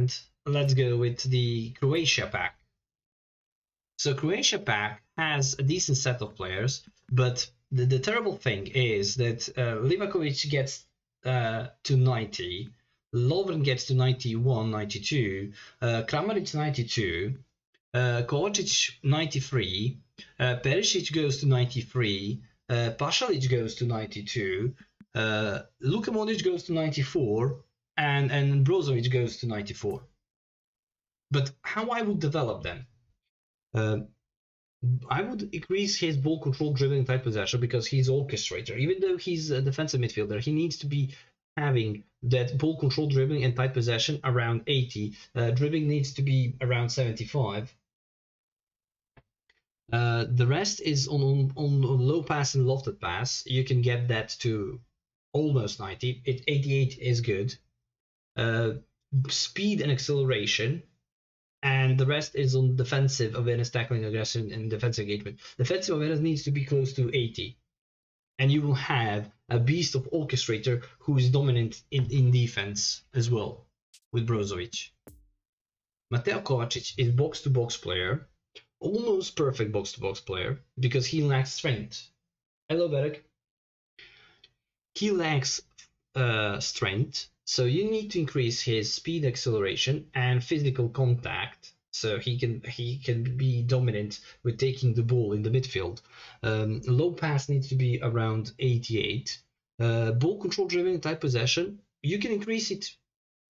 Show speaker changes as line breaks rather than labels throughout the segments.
and let's go with the Croatia pack. So Croatia pack has a decent set of players, but the terrible thing is that Livakovic gets to 90, Lovren gets to 91, 92, Kramaric 92, Kovacic 93, Perisic goes to 93, Pasalic goes to 92, Luka Modric goes to 94, and Brozovic goes to 94. But how I would develop them? I would increase his ball control, dribbling, tight possession, because he's orchestrator. Even though he's a defensive midfielder, he needs to be having that ball control, dribbling, and tight possession around 80. Dribbling needs to be around 75. The rest is on low pass and lofted pass. You can get that to almost 90. 88 is good. Speed and acceleration. And the rest is on defensive awareness, tackling, aggression, and defensive engagement. Defensive awareness needs to be close to 80. And you will have a beast of orchestrator who is dominant in defense as well, with Brozovic. Mateo Kovacic is box-to-box player, almost perfect box-to-box player, because he lacks strength. Hello, Berek. He lacks strength. So you need to increase his speed, acceleration, and physical contact, so he can be dominant with taking the ball in the midfield. Low pass needs to be around 88. Ball control, dribbling, tight possession, you can increase it,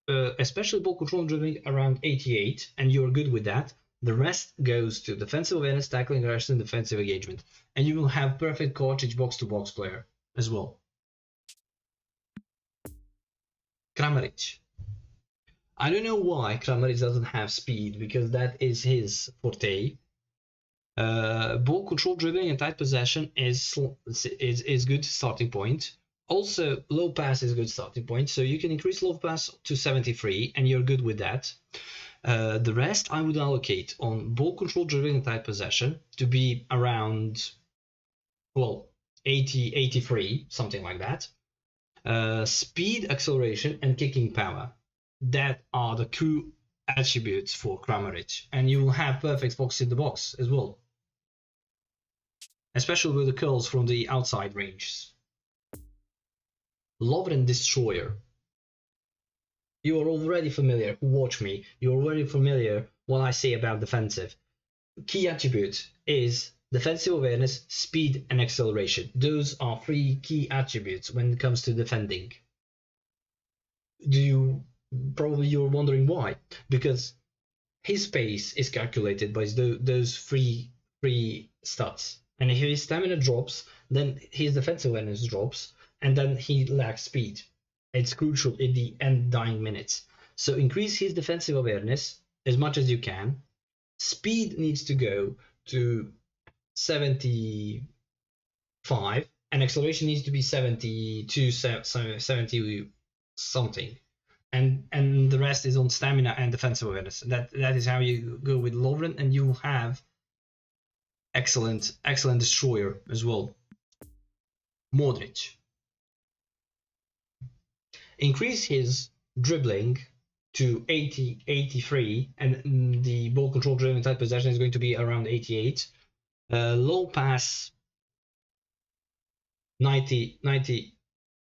especially ball control and dribbling, around 88, and you're good with that. The rest goes to defensive awareness, tackling, aggression, and defensive engagement, and you will have perfect Kovacic box-to-box player as well. Kramaric. I don't know why Kramaric doesn't have speed, because that is his forte. Ball control, dribbling, and tight possession is good starting point. Also, low pass is a good starting point, so you can increase low pass to 73, and you're good with that. The rest I would allocate on ball control, dribbling, and tight possession to be around, well, 80, 83, something like that. Speed, acceleration, and kicking power. That are the true attributes for Kramaric, and you will have perfect box in the box as well, especially with the curls from the outside ranges. Lovren Destroyer. You are already familiar, who watch me, you're already familiar what I say about defensive. Key attribute is defensive awareness, speed, and acceleration. Those are three key attributes when it comes to defending. Probably you're wondering why? Because his pace is calculated by those three stats. And if his stamina drops, then his defensive awareness drops, and then he lacks speed. It's crucial in the end dying minutes. So increase his defensive awareness as much as you can. Speed needs to go to 75, and acceleration needs to be 72, 70 something, and the rest is on stamina and defensive awareness. That is how you go with Lovren, and you will have excellent destroyer as well. Modric. Increase his dribbling to 80, 83, and the ball control, dribbling, tight possession is going to be around 88. Low pass 90,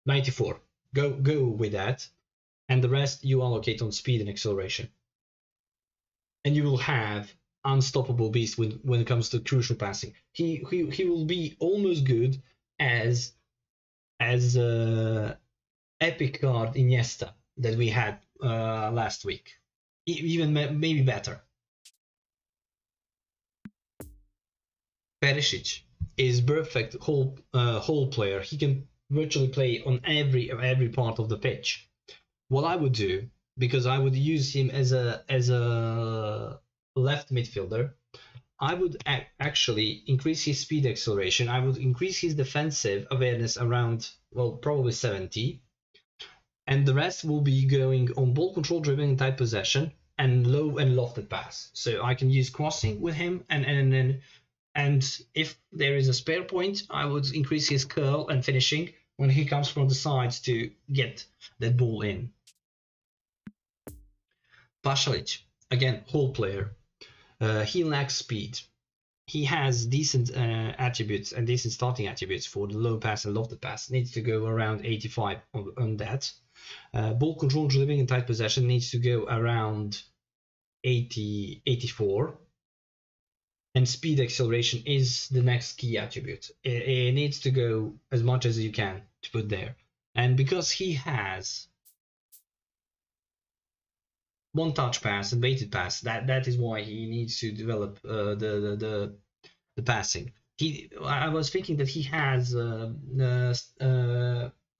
94. Go with that, and the rest you allocate on speed and acceleration, and you will have unstoppable beast when it comes to crucial passing. He will be almost good as epic card Iniesta that we had last week, even maybe better. Perisic is perfect whole player. He can virtually play on every part of the pitch. What I would do, because I would use him as a left midfielder, I would actually increase his speed, acceleration. I would increase his defensive awareness around, well, probably 70, and the rest will be going on ball control, dribbling, and tight possession, and low and lofted pass. So I can use crossing with him, and if there is a spare point, I would increase his curl and finishing when he comes from the sides to get that ball in. Pasalic, again, whole player. He lacks speed. He has decent attributes and decent starting attributes for the low pass and lofted pass. Needs to go around 85 on that. Ball control, dribbling, and tight possession needs to go around 80, 84. And speed acceleration is the next key attribute. It needs to go as much as you can to put there. And because he has one touch pass and weighted pass, that is why he needs to develop the passing. I was thinking that he has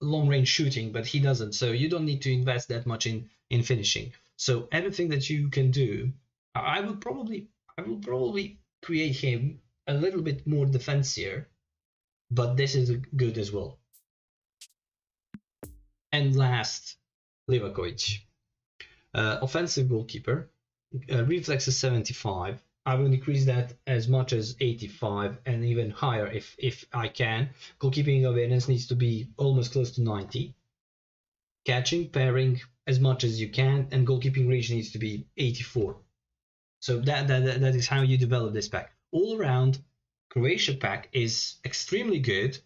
long range shooting, but he doesn't. So you don't need to invest that much in finishing. So everything that you can do, I will probably create him a little bit more defensive, but this is good as well. And last, Livakovic. Offensive goalkeeper, reflex is 75. I will increase that as much as 85 and even higher if I can. Goalkeeping awareness needs to be almost close to 90. Catching, pairing as much as you can, and goalkeeping reach needs to be 84. So that is how you develop this pack. All around, Croatia pack is extremely good.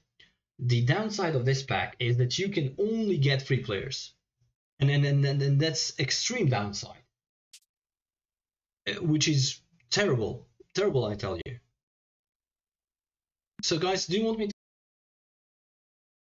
The downside of this pack is that you can only get 3 players. And that's extreme downside, which is terrible, I tell you. So guys, do you want me